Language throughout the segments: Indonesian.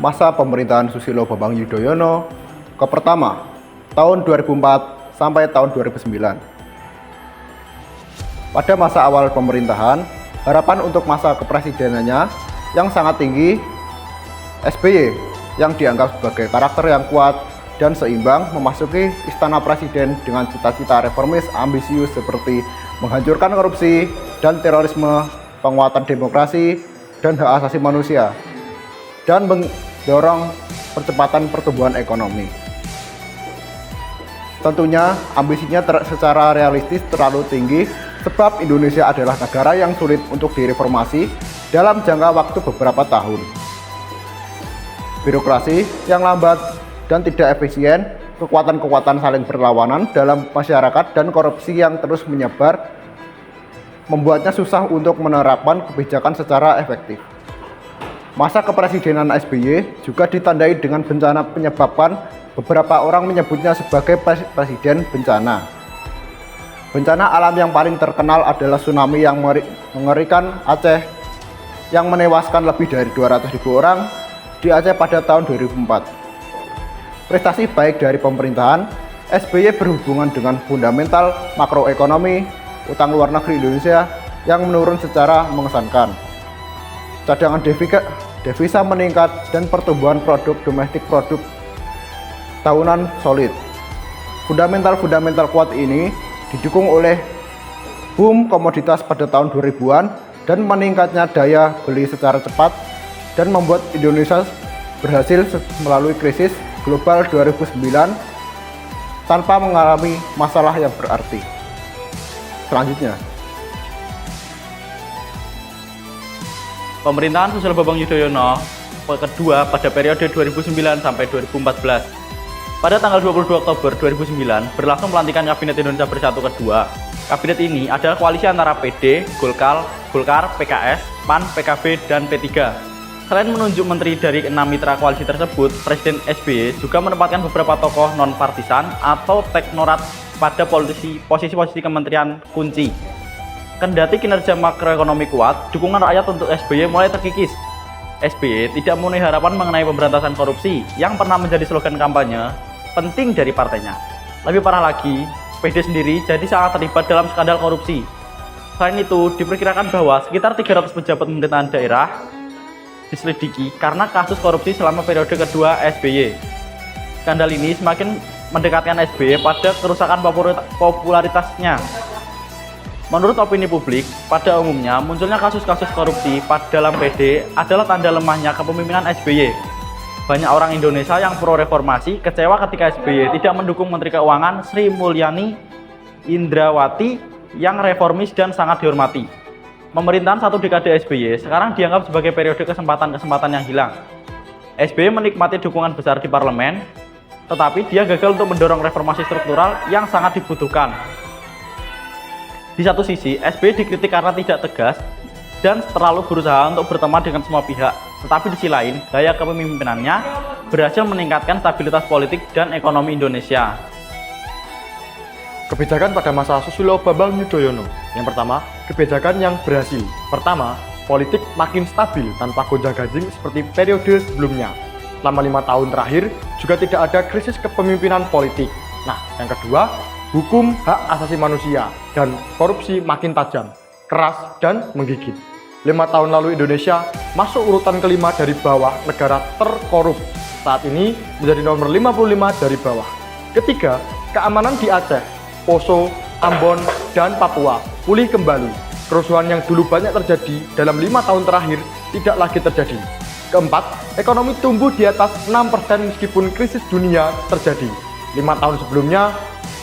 masa pemerintahan Susilo Bambang Yudhoyono ke pertama tahun 2004 sampai tahun 2009. Pada masa awal pemerintahan, harapan untuk masa kepresidenannya yang sangat tinggi, SBY yang dianggap sebagai karakter yang kuat dan seimbang memasuki istana presiden dengan cita-cita reformis ambisius seperti menghancurkan korupsi dan terorisme, penguatan demokrasi dan hak asasi manusia, dan mendorong percepatan pertumbuhan ekonomi. Tentunya ambisinya secara realistis terlalu tinggi sebab Indonesia adalah negara yang sulit untuk direformasi dalam jangka waktu beberapa tahun. Birokrasi yang lambat dan tidak efisien, kekuatan-kekuatan saling berlawanan dalam masyarakat dan korupsi yang terus menyebar membuatnya susah untuk menerapkan kebijakan secara efektif. Masa kepresidenan SBY juga ditandai dengan bencana penyebabkan beberapa orang menyebutnya sebagai presiden bencana. Bencana alam yang paling terkenal adalah tsunami yang mengerikan Aceh yang menewaskan lebih dari 200.000 orang di Aceh pada tahun 2004. Prestasi baik dari pemerintahan SBY berhubungan dengan fundamental makroekonomi, utang luar negeri Indonesia yang menurun secara mengesankan. Cadangan devisa meningkat dan pertumbuhan produk domestik produk tahunan solid. Fundamental kuat ini didukung oleh boom komoditas pada tahun 2000-an dan meningkatnya daya beli secara cepat dan membuat Indonesia berhasil melalui krisis global 2009 tanpa mengalami masalah yang berarti. Selanjutnya, pemerintahan Susilo Bambang Yudhoyono kedua pada periode 2009 sampai 2014. Pada tanggal 22 Oktober 2009 berlangsung pelantikan Kabinet Indonesia Bersatu kedua. Kabinet ini adalah koalisi antara PD, Golkar, PKS, PAN, PKB, dan P3. Selain menunjuk menteri dari 6 mitra koalisi tersebut, Presiden SBY juga menempatkan beberapa tokoh non-partisan atau teknokrat pada posisi-posisi kementerian kunci. Kendati kinerja makroekonomi kuat, dukungan rakyat untuk SBY mulai terkikis. SBY tidak memenuhi harapan mengenai pemberantasan korupsi yang pernah menjadi slogan kampanye penting dari partainya. Lebih parah lagi, PD sendiri jadi sangat terlibat dalam skandal korupsi. Selain itu, diperkirakan bahwa sekitar 300 pejabat pemerintahan daerah diselidiki karena kasus korupsi selama periode kedua SBY. Skandal ini semakin mendekatkan SBY pada kerusakan popularitasnya. Menurut opini publik, pada umumnya munculnya kasus-kasus korupsi dalam PD adalah tanda lemahnya kepemimpinan SBY. Banyak orang Indonesia yang pro reformasi kecewa ketika SBY tidak mendukung Menteri Keuangan Sri Mulyani Indrawati yang reformis dan sangat dihormati. Pemerintahan satu dekade SBY sekarang dianggap sebagai periode kesempatan-kesempatan yang hilang. SBY menikmati dukungan besar di parlemen, tetapi dia gagal untuk mendorong reformasi struktural yang sangat dibutuhkan. Di satu sisi, SBY dikritik karena tidak tegas dan terlalu berusaha untuk berteman dengan semua pihak. Tetapi di sisi lain, gaya kepemimpinannya berhasil meningkatkan stabilitas politik dan ekonomi Indonesia. Kebijakan pada masa Susilo Bambang Yudhoyono. Yang pertama, kebijakan yang berhasil. Pertama, politik makin stabil tanpa gonjang-ganjing seperti periode sebelumnya. Selama 5 tahun terakhir juga tidak ada krisis kepemimpinan politik. Nah, yang kedua, hukum hak asasi manusia dan korupsi makin tajam, keras, dan menggigit. 5 tahun lalu Indonesia masuk urutan kelima dari bawah negara terkorup. Saat ini menjadi nomor 55 dari bawah. Ketiga, keamanan di Aceh, Poso, Ambon, dan Papua pulih kembali. Kerusuhan yang dulu banyak terjadi dalam 5 tahun terakhir tidak lagi terjadi. Keempat, ekonomi tumbuh di atas 6% meskipun krisis dunia terjadi. 5 tahun sebelumnya,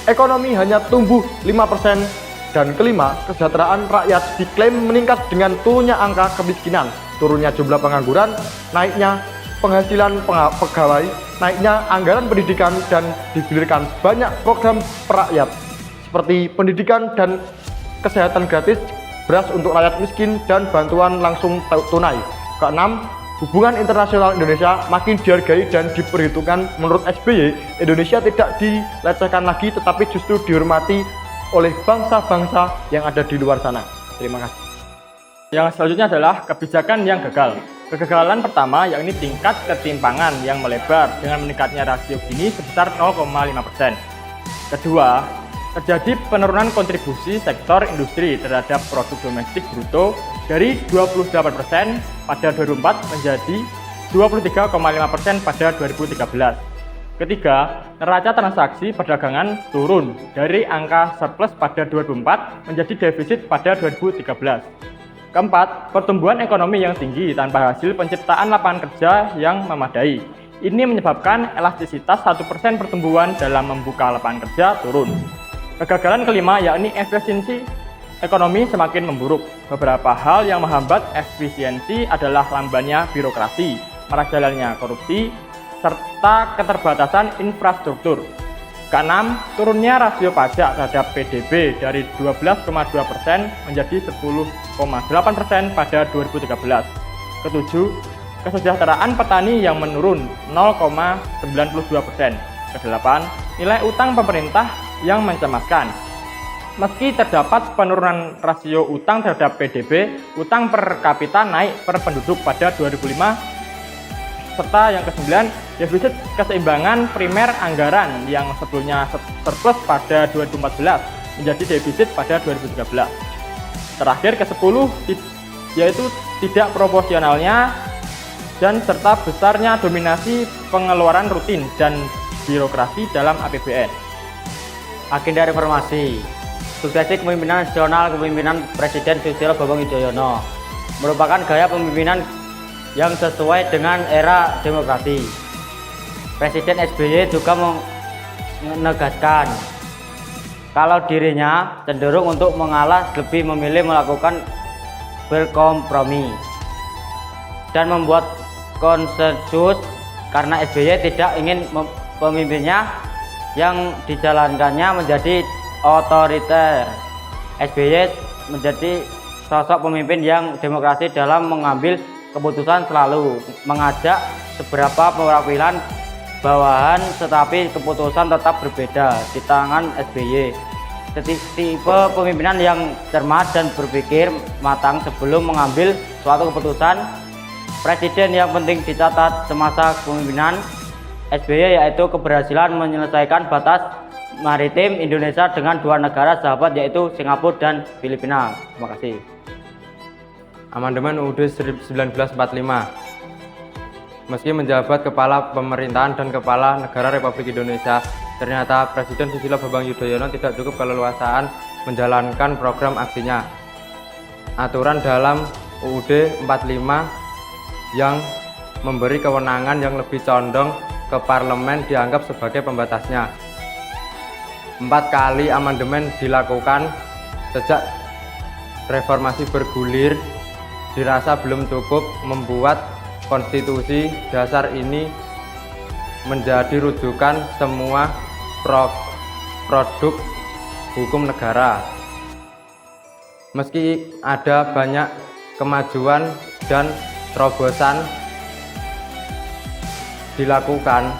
ekonomi hanya tumbuh 5%. Dan kelima, kesejahteraan rakyat diklaim meningkat dengan turunnya angka kemiskinan, turunnya jumlah pengangguran, naiknya penghasilan pegawai, naiknya anggaran pendidikan, dan digulirkan banyak program perakyat seperti pendidikan dan kesehatan gratis, beras untuk rakyat miskin, dan bantuan langsung tunai. Keenam, hubungan internasional Indonesia makin dihargai dan diperhitungkan. Menurut SBY, Indonesia tidak dilecehkan lagi tetapi justru dihormati oleh bangsa-bangsa yang ada di luar sana. Terima kasih. Yang selanjutnya adalah kebijakan yang gagal. Kegagalan pertama yakni tingkat ketimpangan yang melebar dengan meningkatnya rasio Gini sebesar 0,5%. Kedua, terjadi penurunan kontribusi sektor industri terhadap produk domestik bruto dari 28% pada 2004 menjadi 23,5% pada 2013. Ketiga, neraca transaksi perdagangan turun dari angka surplus pada 2004 menjadi defisit pada 2013. Keempat, pertumbuhan ekonomi yang tinggi tanpa hasil penciptaan lapangan kerja yang memadai. Ini menyebabkan elastisitas 1% pertumbuhan dalam membuka lapangan kerja turun. Kegagalan kelima yakni efisiensi ekonomi semakin memburuk. Beberapa hal yang menghambat efisiensi adalah lambannya birokrasi, merajalanya korupsi, serta keterbatasan infrastruktur. Keenam, turunnya rasio pajak terhadap PDB dari 12,2% menjadi 10,8% pada 2013. Ketujuh, kesejahteraan petani yang menurun 0,92%. Kedelapan, nilai utang pemerintah yang mencemaskan. Meski terdapat penurunan rasio utang terhadap PDB, utang per kapita naik per penduduk pada 2005, serta yang ke-9, defisit keseimbangan primer anggaran yang sebelumnya surplus pada 2014 menjadi defisit pada 2013. Terakhir ke-10 yaitu tidak proporsionalnya dan serta besarnya dominasi pengeluaran rutin dan birokrasi dalam APBN. Agenda reformasi. Suksesi kepemimpinan nasional kepemimpinan Presiden Susilo Bambang Yudhoyono merupakan gaya pemimpinan yang sesuai dengan era demokrasi. Presiden SBY juga menegaskan kalau dirinya cenderung untuk mengalah, lebih memilih melakukan berkompromi dan membuat konsensus karena SBY tidak ingin pemimpinnya yang dijalankannya menjadi otoriter. SBY menjadi sosok pemimpin yang demokrasi dalam mengambil keputusan, selalu mengajak beberapa perwakilan bawahan, tetapi keputusan tetap berbeda di tangan SBY. Tipe pemimpinan yang cermat dan berpikir matang sebelum mengambil suatu keputusan. Presiden yang penting dicatat semasa kepemimpinan SBY yaitu keberhasilan menyelesaikan batas maritim Indonesia dengan dua negara sahabat yaitu Singapura dan Filipina. Terima kasih. Amandemen UUD 1945. Meski menjabat kepala pemerintahan dan kepala negara Republik Indonesia, ternyata Presiden Susilo Bambang Yudhoyono tidak cukup keleluasaan menjalankan program aksinya. Aturan dalam UUD 45 yang memberi kewenangan yang lebih condong ke parlemen dianggap sebagai pembatasnya. 4 kali amandemen dilakukan sejak reformasi bergulir, dirasa belum cukup membuat konstitusi dasar ini menjadi rujukan semua produk hukum negara. Meski ada banyak kemajuan dan terobosan dilakukan,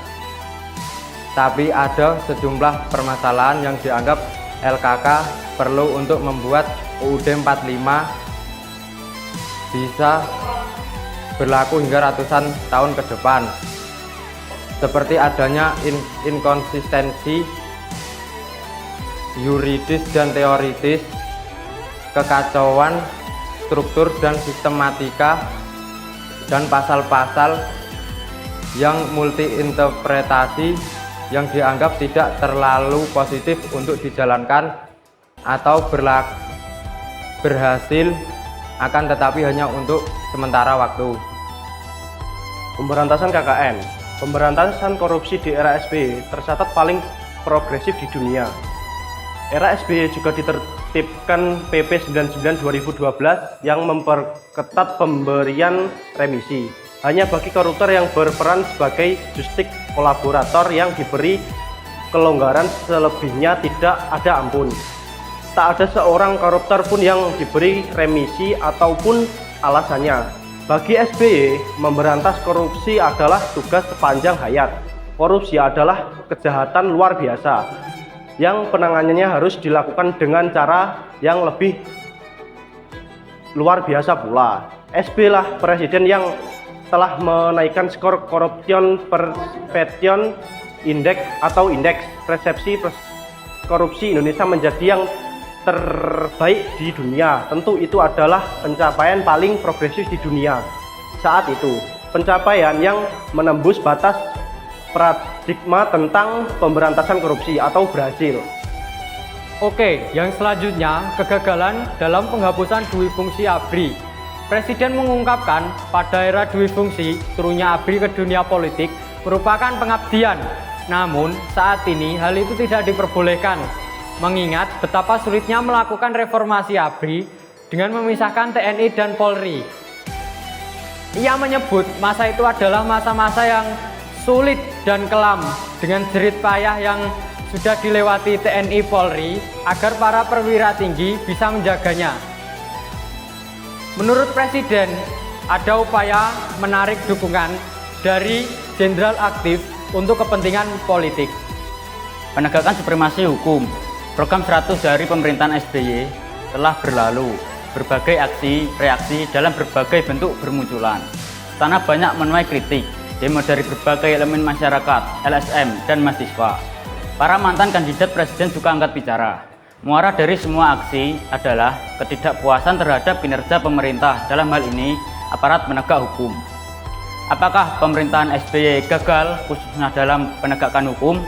tapi ada sejumlah permasalahan yang dianggap LKK perlu untuk membuat UUD 45 bisa berlaku hingga ratusan tahun ke depan, seperti adanya inkonsistensi yuridis dan teoritis, kekacauan struktur dan sistematika, dan pasal-pasal yang multi-interpretasi yang dianggap tidak terlalu positif untuk dijalankan atau berhasil, akan tetapi hanya untuk sementara waktu. Pemberantasan KKN. Pemberantasan korupsi di era SBY tercatat paling progresif di dunia. Era SBY juga ditertibkan PP 99 2012 yang memperketat pemberian remisi hanya bagi koruptor yang berperan sebagai justice kolaborator yang diberi kelonggaran, selebihnya tidak ada ampun. Tak ada seorang koruptor pun yang diberi remisi ataupun alasannya. Bagi SBY, memberantas korupsi adalah tugas sepanjang hayat. Korupsi adalah kejahatan luar biasa yang penanganannya harus dilakukan dengan cara yang lebih luar biasa pula. SB lah presiden yang telah menaikkan skor Corruption Perception Index atau indeks persepsi korupsi Indonesia menjadi yang terbaik di dunia. Tentu itu adalah pencapaian paling progresif di dunia saat itu. Pencapaian yang menembus batas paradigma tentang pemberantasan korupsi atau berhasil. Oke, yang selanjutnya kegagalan dalam penghapusan duifungsi ABRI. Presiden mengungkapkan pada era duifungsi turunnya ABRI ke dunia politik merupakan pengabdian. Namun saat ini hal itu tidak diperbolehkan, mengingat betapa sulitnya melakukan reformasi ABRI dengan memisahkan TNI dan Polri. Ia menyebut masa itu adalah masa-masa yang sulit dan kelam dengan jerit payah yang sudah dilewati TNI Polri agar para perwira tinggi bisa menjaganya. Menurut Presiden, ada upaya menarik dukungan dari jenderal aktif untuk kepentingan politik. Penegakan supremasi hukum, program 100 dari pemerintahan SBY telah berlalu. Berbagai aksi, reaksi dalam berbagai bentuk bermunculan. Istana banyak menuai kritik, demo dari berbagai elemen masyarakat, LSM, dan mahasiswa. Para mantan kandidat presiden juga angkat bicara. Muara dari semua aksi adalah ketidakpuasan terhadap kinerja pemerintah, dalam hal ini aparat penegak hukum. Apakah pemerintahan SBY gagal khususnya dalam penegakan hukum?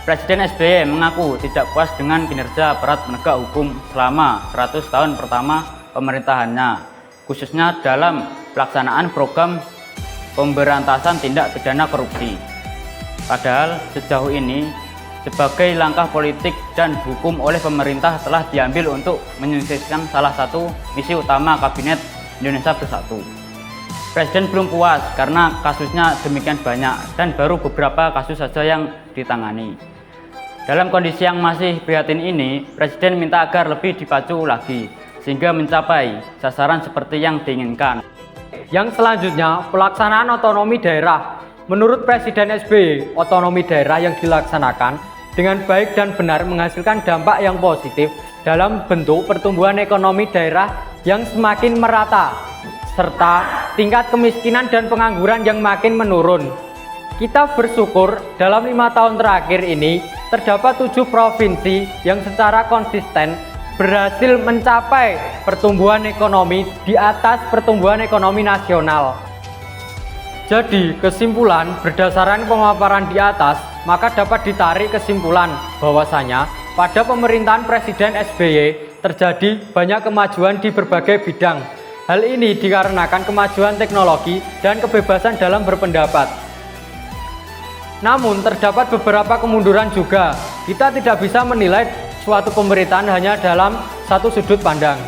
Presiden SBY mengaku tidak puas dengan kinerja aparat penegak hukum selama 100 tahun pertama pemerintahannya, khususnya dalam pelaksanaan program pemberantasan tindak pidana korupsi. Padahal sejauh ini, sebagai langkah politik dan hukum oleh pemerintah telah diambil untuk menyukseskan salah satu misi utama Kabinet Indonesia Bersatu. Presiden belum puas karena kasusnya demikian banyak dan baru beberapa kasus saja yang ditangani. Dalam kondisi yang masih prihatin ini, Presiden minta agar lebih dipacu lagi sehingga mencapai sasaran seperti yang diinginkan. Yang selanjutnya, pelaksanaan otonomi daerah. Menurut Presiden SBY, otonomi daerah yang dilaksanakan dengan baik dan benar menghasilkan dampak yang positif dalam bentuk pertumbuhan ekonomi daerah yang semakin merata, serta tingkat kemiskinan dan pengangguran yang makin menurun. Kita bersyukur dalam 5 tahun terakhir ini terdapat 7 provinsi yang secara konsisten berhasil mencapai pertumbuhan ekonomi di atas pertumbuhan ekonomi nasional. Jadi kesimpulan berdasarkan pemaparan di atas, maka dapat ditarik kesimpulan bahwasanya pada pemerintahan Presiden SBY terjadi banyak kemajuan di berbagai bidang. Hal ini dikarenakan kemajuan teknologi dan kebebasan dalam berpendapat. Namun terdapat beberapa kemunduran juga. Kita tidak bisa menilai suatu pemerintahan hanya dalam satu sudut pandang.